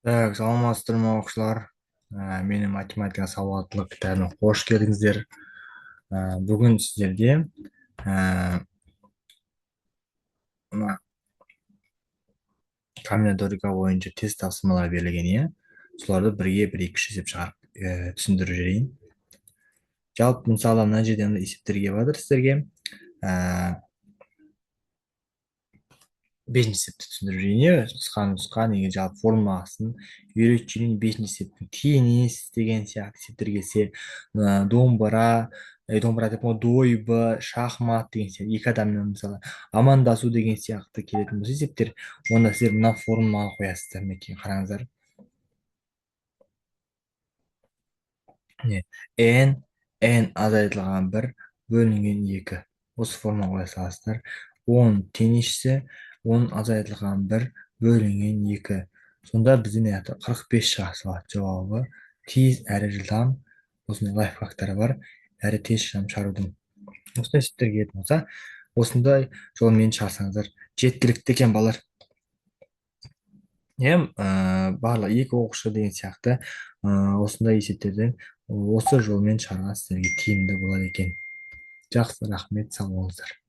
Так, саламатсыздар ма оқушылар? Мені математика сауаттылық кітабына қош келдіңіздер. Бүгін сіздерге ә, мына комбинаторика бойынша тест тапсырмалар берілген, иә. Соларды бірге бір екі үш есеп шығарып түсіндіріп жіберейін. Жалпы мысалы мына жерде мына есептер келіп жатыр сіздерге. Ә, бесінші есепті түсіндіріп жіберейін, иә. Қысқа нұсқа неге жалпы формуласын үйретіп жіберейін. Бесінші есептің теңес деген сияқты есептер келсе, домбыра, домбыра деп дойбы, шахмат деген сияқты екі адаммен мысалы амандасу деген сияқты келетін болса есептер, онда сіздер мына формуланы қоясыздар. Мінекей қараңыздар. N азайтылған 1 бөлінген 2. Осы формула қоя саласыздар. 10 теңесші 10 азайтылған 1 бөлінген 2. Сонда біздің 45 шыға салады жауабы. Тез әрі жылдам. Осындай лайфхактары бар. Әрі тез жылдам шығарудың. Осындай есептер келетін болса, осындай жолмен шығарсаңыздар жеткілікті екен балалар. Иә, барлық екі оқушы деген сияқты осындай есептерден осы жолмен шығарған сіздерге тиімді болады екен. Жақсы, рахмет, сау болыңыздар.